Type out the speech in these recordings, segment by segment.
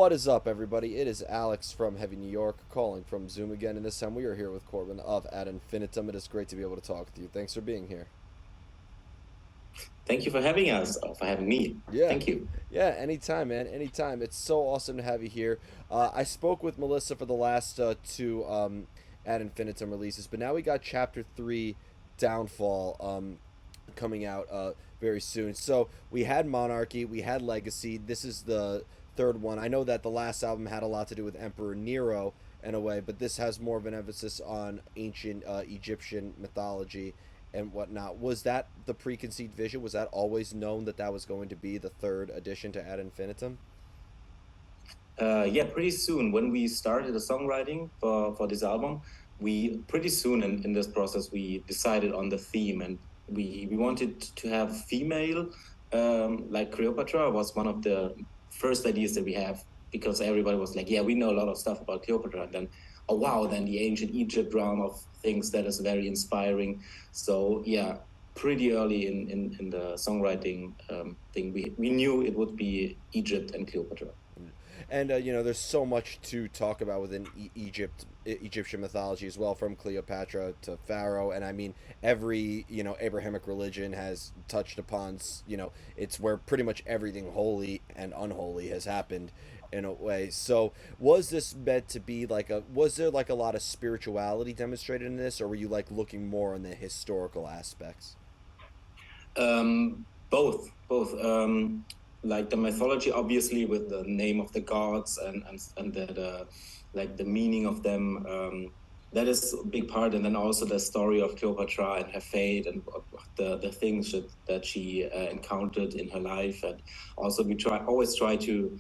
What is up, everybody? It is Alex from Heavy New York calling from Zoom again, and this time we are here with Corbin of Ad Infinitum. It is great to be able to talk with you. Thanks for being here. Thank you for having us, for having me. Yeah, Thank you. yeah, anytime, man, anytime. It's so awesome to have you here. I spoke with Melissa for the last two Ad Infinitum releases, but now we got Chapter 3 Downfall coming out very soon. So we had Monarchy, we had Legacy. This is the third one. I know that the last album had a lot to do with Emperor Nero in a way, but this has more of an emphasis on ancient Egyptian mythology and whatnot. Was that the preconceived vision? Was that always known that that was going to be the third addition to Ad Infinitum? Yeah, pretty soon when we started the songwriting for this album, we pretty soon in this process we decided on the theme, and we wanted to have female, like Cleopatra was one of the first ideas that we have, because everybody was like, yeah, we know a lot of stuff about Cleopatra, and then oh wow, then the ancient Egypt drama of things that is very inspiring. So yeah, pretty early in the songwriting thing, we knew it would be Egypt and Cleopatra. And there's so much to talk about within Egyptian mythology as well, from Cleopatra to Pharaoh, and I mean every Abrahamic religion has touched upon. It's where pretty much everything holy and unholy has happened, in a way. So was this meant to be like a? Was there like a lot of spirituality demonstrated in this, or were you like looking more on the historical aspects? Both. Like the mythology, obviously, with the name of the gods and the like the meaning of them. That is a big part, and then also the story of Cleopatra and her fate and the things that she encountered in her life, and also we always try to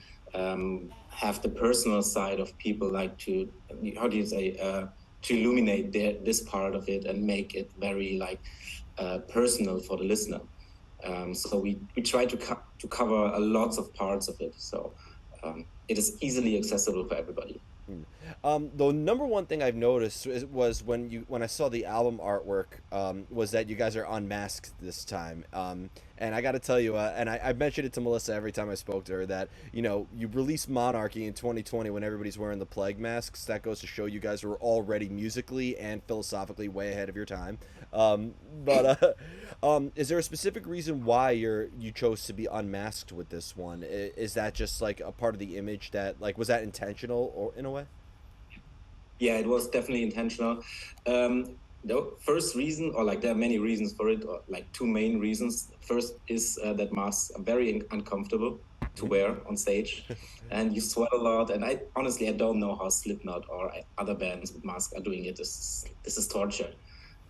have the personal side of people, like to how do you say to illuminate this part of it and make it very like personal for the listener. So we try to cover a lots of parts of it, so it is easily accessible for everybody. The number one thing I've noticed was when I saw the album artwork, was that you guys are unmasked this time. And I got to tell you, and I mentioned it to Melissa every time I spoke to her, that you released Monarchy in 2020 when everybody's wearing the plague masks. That goes to show you guys were already musically and philosophically way ahead of your time. But is there a specific reason why you chose to be unmasked with this one? Is that just like a part of the image that, like, was that intentional or in a way? Yeah, it was definitely intentional. The first reason, or like there are many reasons for it, or like two main reasons. First is that masks are very uncomfortable to wear on stage, and you sweat a lot. And I honestly I don't know how Slipknot or other bands with masks are doing it. This is torture.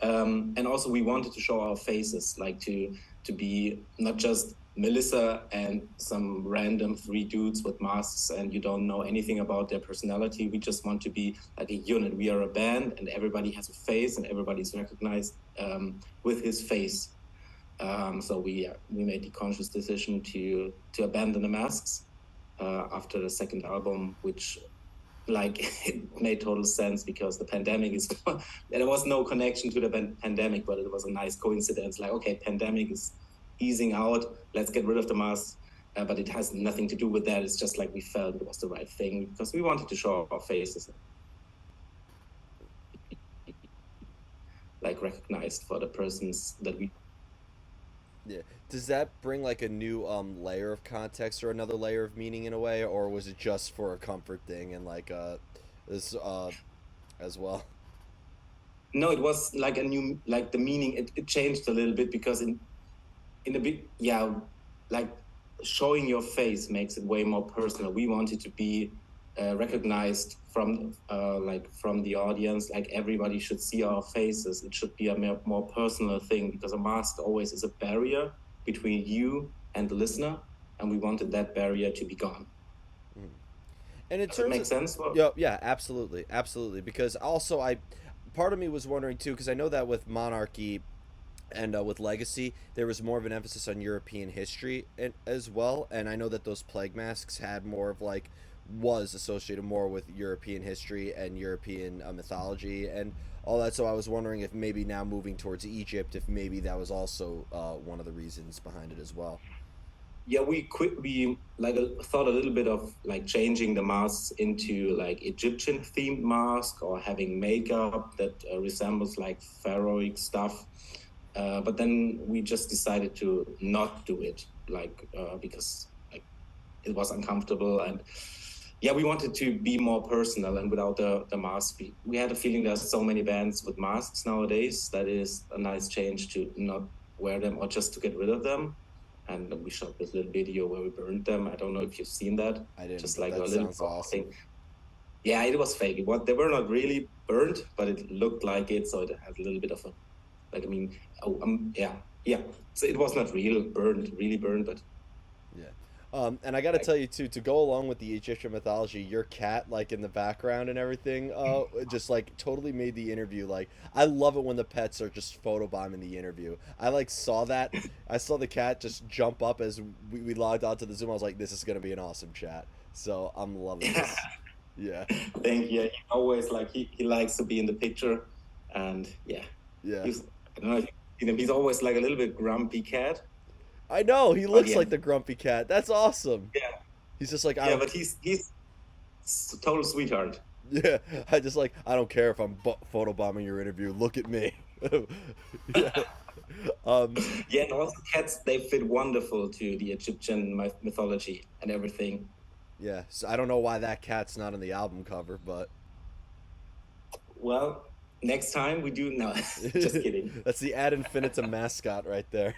And also we wanted to show our faces, like to be not just Melissa and some random three dudes with masks and you don't know anything about their personality. We just want to be like a unit. We are a band and everybody has a face and everybody's recognized with his face. So we made the conscious decision to abandon the masks after the second album, which like it made total sense because the pandemic is there was no connection to the pandemic, but it was a nice coincidence, like okay, pandemic is easing out, let's get rid of the masks. But it has nothing to do with that. It's just like we felt it was the right thing because we wanted to show our faces, like recognized for the persons that we. Yeah. Does that bring like a new layer of context or another layer of meaning in a way, or was it just for a comfort thing and like this as well? No, it was like a new, like the meaning, it changed a little bit because in the big, yeah, like showing your face makes it way more personal. We wanted to be recognized from like from the audience, like everybody should see our faces. It should be a more personal thing because a mask always is a barrier between you and the listener, and we wanted that barrier to be gone. And in Does it terms make of, sense? Well, yeah, yeah, absolutely, absolutely. Because also, part of me was wondering too, because I know that with Monarchy and with Legacy, there was more of an emphasis on European history as well. And I know that those plague masks had more of like was associated more with European history and European mythology and all that. So I was wondering if maybe now moving towards Egypt, if maybe that was also one of the reasons behind it as well. yeah, we like thought a little bit of like changing the masks into like Egyptian themed mask or having makeup that resembles like pharaohic stuff. But then we just decided to not do it, like because like it was uncomfortable, and yeah, we wanted to be more personal and without the mask. We had a feeling there's so many bands with masks nowadays that is a nice change to not wear them or just to get rid of them. And we shot this little video where we burned them. I don't know if you've seen that. I didn't, Just but like a that little sounds awesome. thing. Yeah, it was fake. What they were not really burned, but it looked like it, so it had a little bit of a like. I mean, yeah, yeah. So it was not real burned, really burned, but Yeah. And I got to like tell you too, to go along with the Egyptian mythology, your cat, like in the background and everything, just like totally made the interview. Like, I love it when the pets are just photobombing the interview. I like saw that. I saw the cat just jump up as we logged onto the Zoom. I was like, this is gonna be an awesome chat. So I'm loving yeah. this. Yeah. Thank you. He always like he likes to be in the picture, and yeah, Yeah. he's I don't know. He's always like a little bit grumpy cat, I know he but looks yeah, like the grumpy cat. That's awesome. yeah, He's just like I yeah. don't. But he's a total sweetheart. Yeah, I just like I don't care if I'm photobombing your interview. Look at me. Yeah. Um. Yeah, and also cats they fit wonderful to the Egyptian mythology and everything. Yeah. So I don't know why that cat's not on the album cover, but Well, next time we do no, just kidding. that's the Ad Infinitum mascot right there.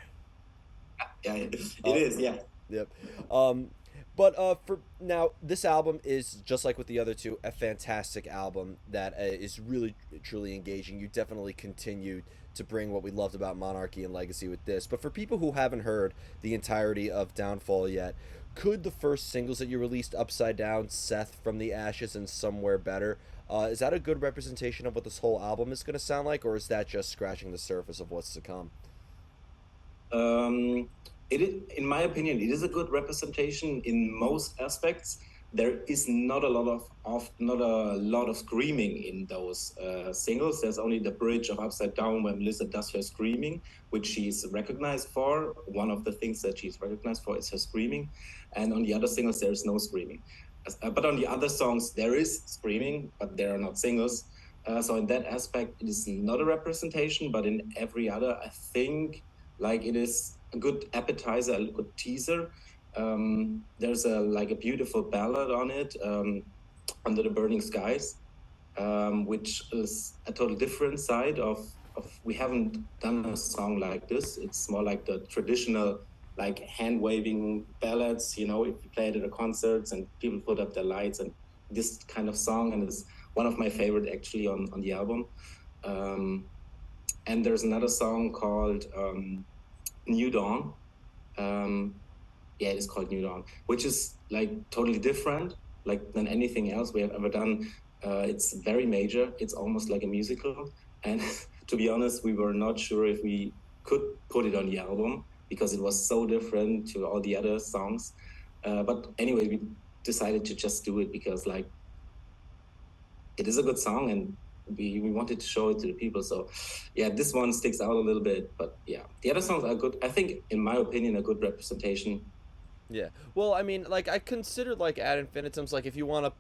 Yeah, it Uh, is. Yeah. Yep. Um, but for now, this album is just like with the other two, a fantastic album that is really truly engaging. You definitely continued to bring what we loved about Monarchy and Legacy with this. But for people who haven't heard the entirety of Downfall yet, could the first singles that you released, Upside Down, Seth from the Ashes, and Somewhere Better, is that a good representation of what this whole album is going to sound like, or is that just scratching the surface of what's to come? Um, it is, in my opinion, it is a good representation in most aspects. There is not a lot of not a lot of screaming in those singles. There's only the bridge of Upside Down when Melissa does her screaming, which she's recognized for. One of the things that she's recognized for is her screaming, and on the other singles there is no screaming. But on the other songs there is screaming, but they are not singles. So in that aspect, it is not a representation. But in every other, I think like it is a good appetizer, a good teaser. There's a like a beautiful ballad on it, Under the Burning Skies, which is a total different side of we haven't done a song like this. It's more like the traditional like hand waving ballads, you know, if you play it at a concerts and people put up their lights, and this kind of song, and it's one of my favorite actually on the album. Um, and there's another song called New Dawn. Um, yeah, it is called New Dawn, which is like totally different, like than anything else we have ever done. It's very major. It's almost like a musical. And to be honest, we were not sure if we could put it on the album because it was so different to all the other songs. But anyway, we decided to just do it because like it is a good song and we wanted to show it to the people. So yeah, this one sticks out a little bit, but yeah, the other songs are good. I think, in my opinion, a good representation. Yeah. Well, I mean, like I considered like Ad Infinitum's like if you want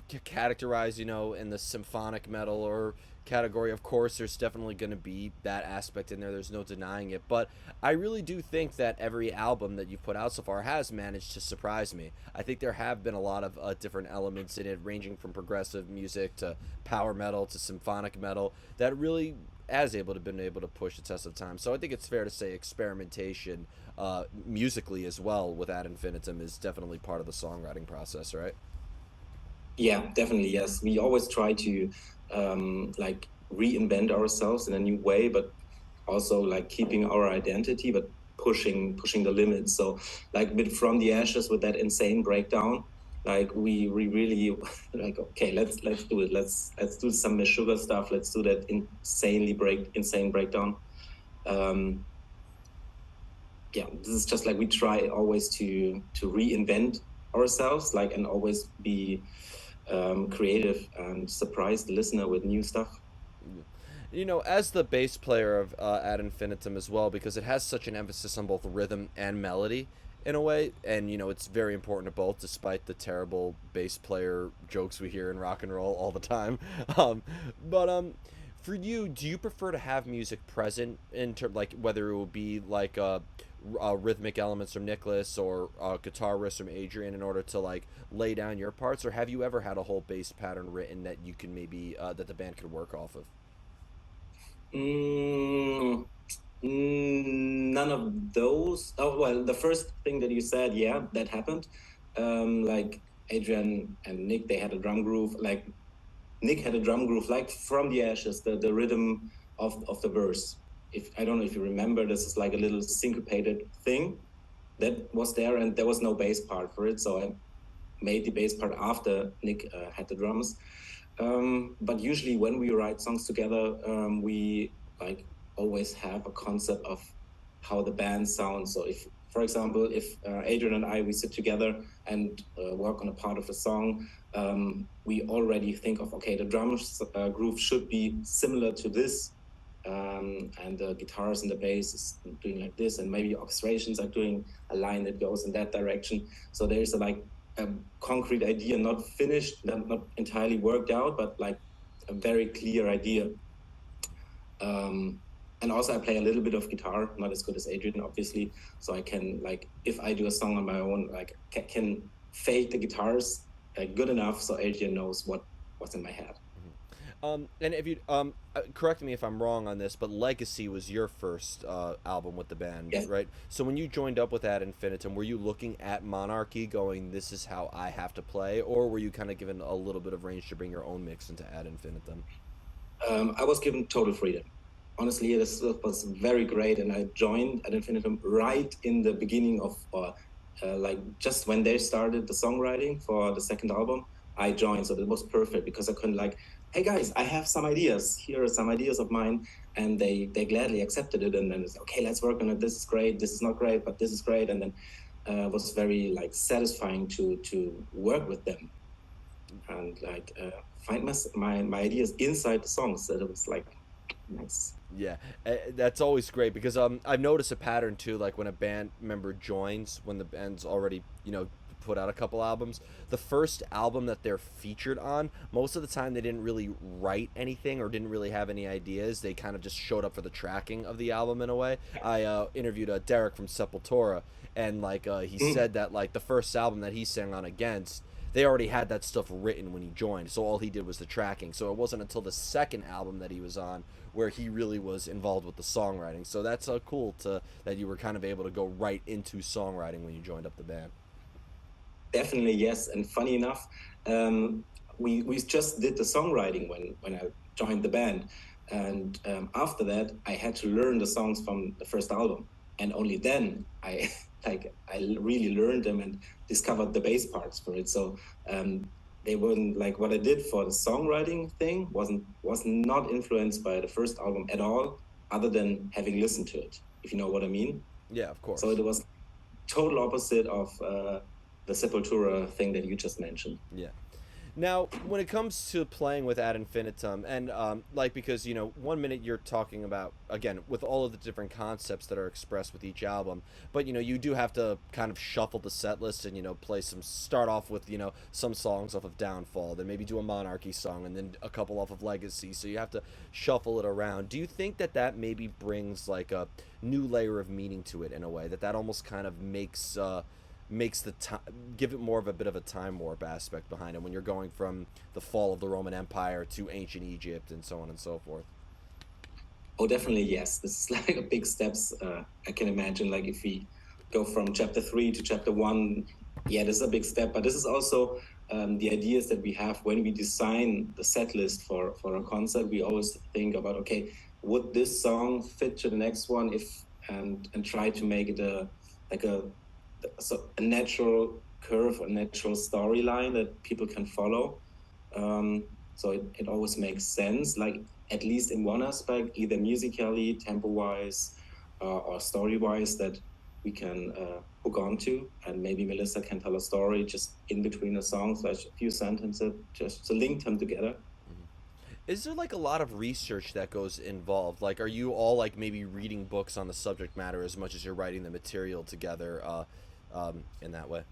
to categorize, in the symphonic metal or category, of course, there's definitely going to be that aspect in there. There's no denying it. But I really do think that every album that you've put out so far has managed to surprise me. I think there have been a lot of different elements in it, ranging from progressive music to power metal to symphonic metal, that really has been able to push the test of time. So I think it's fair to say experimentation musically as well with Ad Infinitum is definitely part of the songwriting process, right? Yeah, definitely. Yes, we always try to like reinvent ourselves in a new way, but also like keeping our identity, but pushing the limits. So like with From the Ashes with that insane breakdown, like we really like okay, let's do it. Let's do some Meshuggah stuff. Let's do that insane breakdown. Um, yeah, this is just like we try always to reinvent ourselves, like and always be creative and surprise the listener with new stuff. As the bass player of Ad Infinitum as well, because it has such an emphasis on both rhythm and melody, in a way, and it's very important to both, despite the terrible bass player jokes we hear in rock and roll all the time. um, but for you, do you prefer to have music present in term like whether it would be like rhythmic elements from Nicholas or guitar riffs from Adrian in order to like lay down your parts, or have you ever had a whole bass pattern written that you can maybe that the band could work off of? Mm, none of those. Oh, well, the first thing that you said, yeah, that happened. Like Adrian and Nick, they had a drum groove. Like Nick had a drum groove, like from the ashes, the rhythm of the verse. If I don't know if you remember, this is like a little syncopated thing that was there, and there was no bass part for it. So I made the bass part after Nick had the drums. But usually when we write songs together, we like always have a concept of how the band sounds. So if, for example, if Adrian and I, we sit together and work on a part of the song, we already think of, okay, the drums groove should be similar to this. And the guitars and the bass is doing like this, and maybe orchestrations are doing a line that goes in that direction. So there's a concrete idea, not finished, not entirely worked out, but like a very clear idea. Um, and also, I play a little bit of guitar, not as good as Adrian, obviously. So I can, like, if I do a song on my own, like, can fake the guitars good enough so Adrian knows what's in my head. And if you correct me if I'm wrong on this, but Legacy was your first album with the band, Yes. right? So when you joined up with Ad Infinitum, were you looking at Monarchy, going, "This is how I have to play," or were you kind of given a little bit of range to bring your own mix into Ad Infinitum? I was given total freedom. Honestly, this was very great, and I joined Ad Infinitum right in the beginning of, like just when they started the songwriting for the second album. I joined, so that was perfect because I couldn't like, hey guys, I have some ideas. Here are some ideas of mine, and they gladly accepted it. And then it's okay, let's work on it. This is great. This is not great, but this is great. And then it was very like satisfying to work with them and like find my ideas inside the songs. That it was like nice. Yeah, that's always great because I've noticed a pattern too. Like when a band member joins, when the band's already put out a couple albums, the first album that they're featured on, most of the time they didn't really write anything or didn't really have any ideas. They kind of just showed up for the tracking of the album in a way. I interviewed Derek from Sepultura, and like he said that like the first album that he sang on Against, they already had that stuff written when he joined, so all he did was the tracking. So it wasn't until the second album that he was on where he really was involved with the songwriting. So that's cool to that you were kind of able to go right into songwriting when you joined up the band. Definitely yes. And funny enough, we just did the songwriting when I joined the band, and after that I had to learn the songs from the first album, and only then I like I really learned them and discovered the bass parts for it. So they weren't like what I did for the songwriting thing was not influenced by the first album at all, other than having listened to it. If you know what I mean. Yeah, of course. So it was total opposite of the Sepultura thing that you just mentioned. Yeah. Now, when it comes to playing with Ad Infinitum, and like because 1 minute you're talking about again with all of the different concepts that are expressed with each album, but you do have to kind of shuffle the set list and play some start off with some songs off of Downfall, then maybe do a Monarchy song, and then a couple off of Legacy. So you have to shuffle it around. Do you think that maybe brings like a new layer of meaning to it in a way that almost kind of makes the time give it more of a bit of a time warp aspect behind it when you're going from the fall of the Roman Empire to ancient Egypt and so on and so forth? Oh, definitely yes. This is like a big steps. I can imagine like if we go from chapter 3 to chapter 1, yeah, this is a big step. But this is also the ideas that we have when we design the set list for a concert. We always think about, okay, would this song fit to the next one if and try to make it a natural curve, a natural storyline that people can follow. So it always makes sense, like at least in one aspect, either musically, tempo-wise, or story-wise, that we can hook onto, and maybe Melissa can tell a story just in between the songs, like a few sentences, just to link them together. Is there like a lot of research that goes involved? Like, are you all like maybe reading books on the subject matter as much as you're writing the material together? in that way?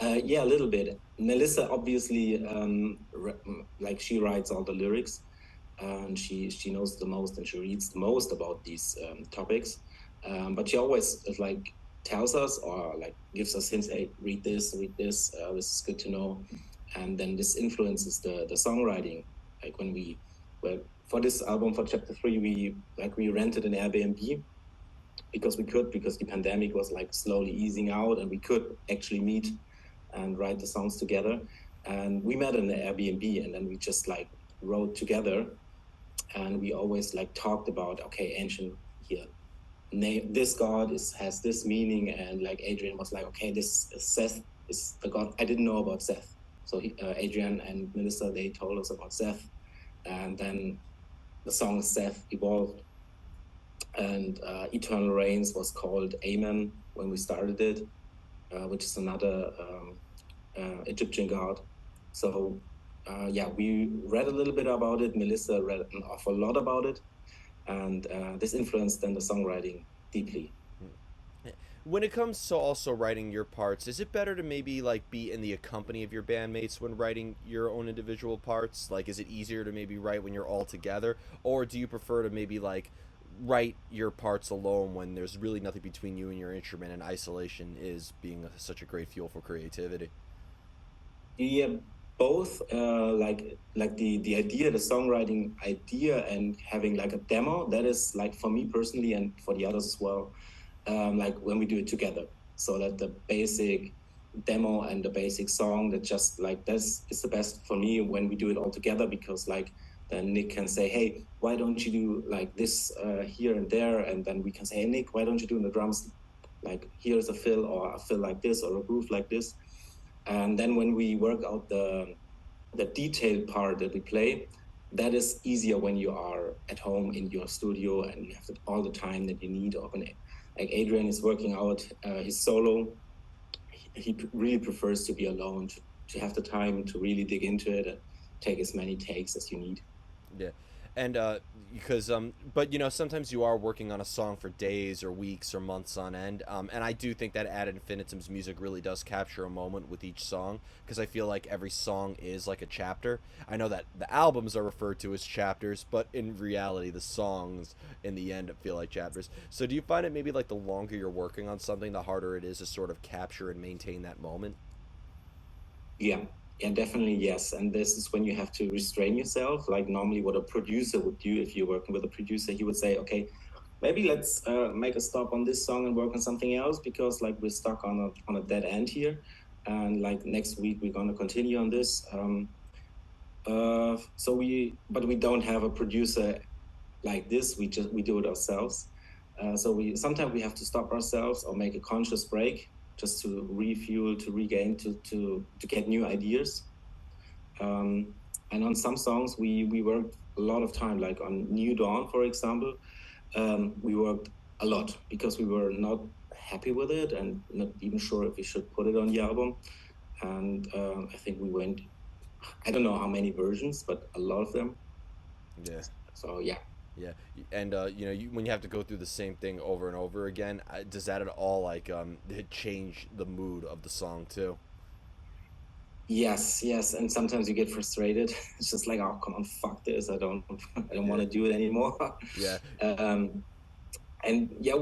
Yeah, a little bit. Melissa obviously, like she writes all the lyrics, and she knows the most and she reads the most about these topics. But she always like tells us or like gives us hints. Hey, read this, read this. This is good to know. And then this influences the songwriting. Like when we, well, for this album for chapter three, we rented an Airbnb because we could, because the pandemic was like slowly easing out and we could actually meet and write the songs together. And we met in the Airbnb and then we just like wrote together, and we always like talked about, okay, ancient here, name this god is has this meaning, and like Adrian was like, okay, this Seth is the god. I didn't know about Seth, so Adrian and Melissa, they told us about Seth, and then the song Seth evolved, and Eternal Reigns was called Amen when we started it, which is another Egyptian god. So yeah, we read a little bit about it. Melissa read an awful lot about it, and this influenced then the songwriting deeply. When it comes to also writing your parts, is it better to maybe like be in the company of your bandmates when writing your own individual parts? Like, is it easier to maybe write when you're all together, or do you prefer to maybe like write your parts alone when there's really nothing between you and your instrument, and isolation is being such a great fuel for creativity? Yeah, both. Like the idea, the songwriting idea, and having like a demo. That is like for me personally, and for the others as well. Like when we do it together, so that the basic demo and the basic song, that just like this is the best for me when we do it all together, because like then Nick can say, hey, why don't you do like this here and there, and then we can say, hey Nick, why don't you do in the drums like here's a fill, or a fill like this, or a groove like this. And then when we work out the detailed part that we play, that is easier when you are at home in your studio and you have all the time that you need. Or when like Adrian is working out his solo, he really prefers to be alone, to have the time to really dig into it and take as many takes as you need. Yeah, and because but you know sometimes you are working on a song for days or weeks or months on end, and I do think that Ad Infinitum's music really does capture a moment with each song because I feel like every song is like a chapter. I know that the albums are referred to as chapters, but in reality, the songs in the end feel like chapters. So do you find it maybe like the longer you're working on something, the harder it is to sort of capture and maintain that moment? Yeah, yeah, definitely yes. And this is when you have to restrain yourself. Like normally, what a producer would do, if you're working with a producer, he would say, okay, maybe let's make a stop on this song and work on something else, because like we're stuck on a dead end here, and like next week we're gonna continue on this. But we don't have a producer like this. We do it ourselves. So we sometimes we have to stop ourselves or make a conscious break just to refuel, to regain, to get new ideas. Um, and on some songs we worked a lot of time, like on New Dawn, for example. We worked a lot because we were not happy with it and not even sure if we should put it on the album. And I think we went, I don't know how many versions, but a lot of them. Yeah. So yeah. Yeah, and you know, when you have to go through the same thing over and over again, does that at all like change the mood of the song too? Yes, yes, and sometimes you get frustrated. It's just like, oh, come on, fuck this. I don't want Yeah, to do it anymore. yeah, um, and yeah,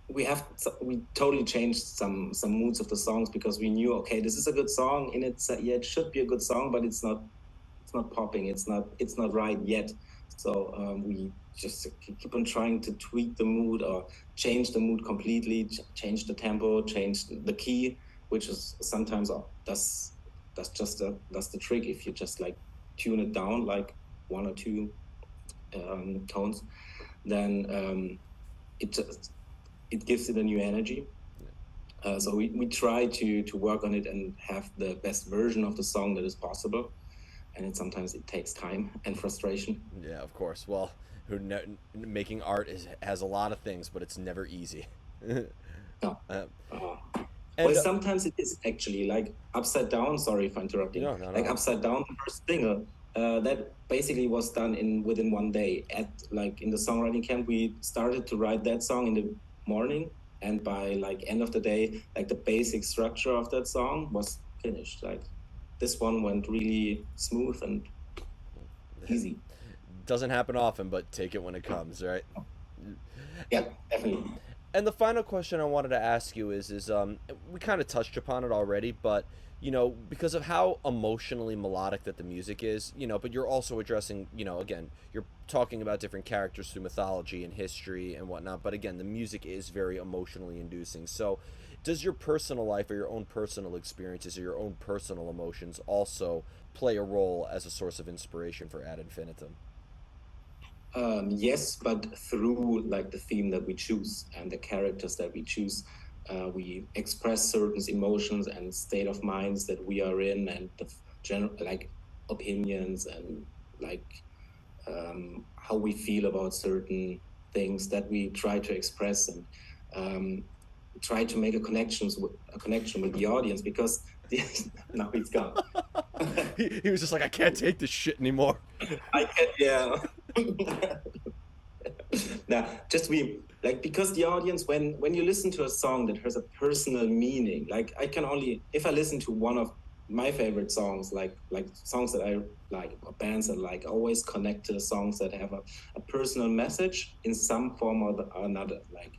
we totally changed some moods of the songs, because we knew, okay, this is a good song, and yeah, it should be a good song, but it's not popping. It's not right yet. So we just keep on trying to tweak the mood, or change the mood completely, change the tempo, change the key, which is sometimes that's the trick. If you just like tune it down like one or two tones, then it just it gives it a new energy. So we try to work on it and have the best version of the song that is possible, and sometimes it takes time and frustration. yeah. Of course. Well, making art has a lot of things, but it's never easy. No. uh, Uh, well, and sometimes it is actually like Upside Down. Sorry for interrupting. no, no, Like no. Upside Down, the first single, that basically was done in within one day. At like in the songwriting camp, we started to write that song in the morning, and by like end of the day, like the basic structure of that song was finished. Like this one went really smooth and easy. Doesn't happen often, but take it when it comes, right? Yeah, definitely. And the final question I wanted to ask you is we kind of touched upon it already, but because of how emotionally melodic that the music is, but you're also addressing, again, you're talking about different characters through mythology and history and whatnot, but again, the music is very emotionally inducing. So, does your personal life or your own personal experiences or your own personal emotions also play a role as a source of inspiration for Ad Infinitum? Yes, but through like the theme that we choose and the characters that we choose, we express certain emotions and state of minds that we are in, and the general like opinions and like how we feel about certain things that we try to express, and try to make a connection with the audience because now he's gone. He was just like, I can't take this shit anymore. I can, yeah. Now, just we like because the audience, when you listen to a song that has a personal meaning, like I can only if I listen to one of my favorite songs, like songs that I like or bands that like always connect to the songs that have a personal message in some form or another, like,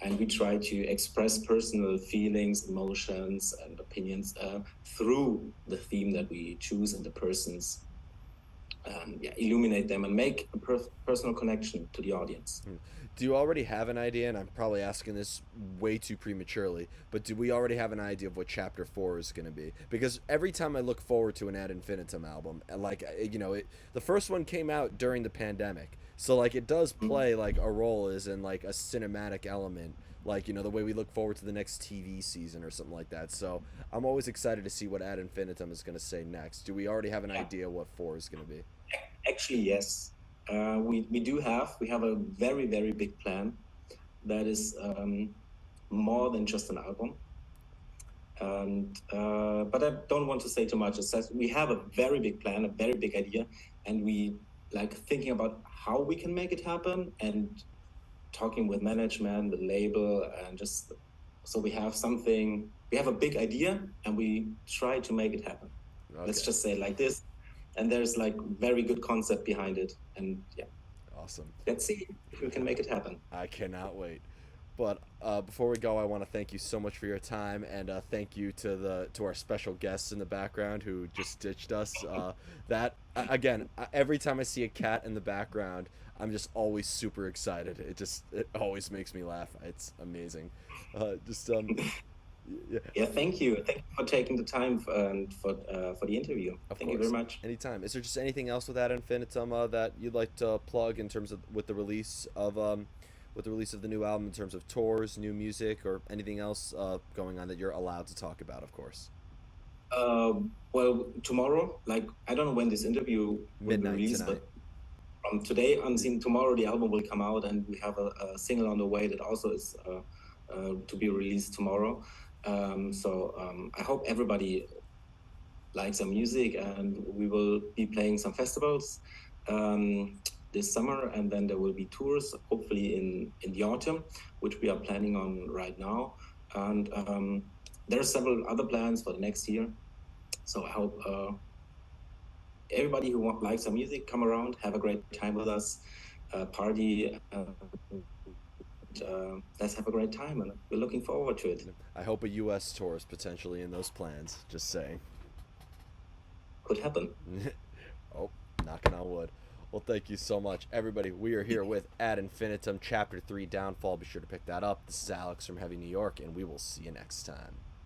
and we try to express personal feelings, emotions, and opinions through the theme that we choose and the persons, yeah, illuminate them and make a personal connection to the audience. Do you already have an idea? And I'm probably asking this way too prematurely, but do we already have an idea of what Chapter 4 is going to be? Because every time I look forward to an Ad Infinitum album, like, the first one came out during the pandemic. So, like, it does play, like, a role as in, like, a cinematic element. Like, the way we look forward to the next TV season or something like that. So, I'm always excited to see what Ad Infinitum is going to say next. Do we already have an idea what 4 is going to be? Actually, yes. We have a very big plan that is more than just an album. And but I don't want to say too much. It says we have a very big plan, a very big idea, and we like thinking about how we can make it happen and talking with management, the label, and just so we have something. We have a big idea, and we try to make it happen. Okay. Let's just say it like this. And there's like very good concept behind it, and yeah, Awesome. let's see if we can make it happen. I cannot wait. But before we go, I want to thank you so much for your time, and thank you to our special guests in the background who just ditched us. Again, every time I see a cat in the background, I'm just always super excited. It always makes me laugh. It's amazing. Just yeah. Yeah, thank you for taking the time for the interview. Of Thank you course. very much. Anytime. Is there just anything else with that Infinitum that you'd like to plug in terms of with the release of the new album in terms of tours, new music, or anything else going on that you're allowed to talk about, of course? Well, tomorrow, like I don't know when this interview will be Midnight released, tonight. but from today until tomorrow, the album will come out, and we have a single on the way that also is to be released tomorrow. I hope everybody likes our music, and we will be playing some festivals this summer, and then there will be tours, hopefully in the autumn, which we are planning on right now. And there are several other plans for the next year. So I hope everybody who likes our music come around, have a great time with us, party. Let's have a great time, and we're looking forward to it. I hope a U.S. tour is potentially in those plans. Just saying. Could happen. Oh, knocking on wood. Well, thank you so much, everybody. We are here with Ad Infinitum, Chapter 3, Downfall. Be sure to pick that up. This is Alex from Heavy New York, and we will see you next time.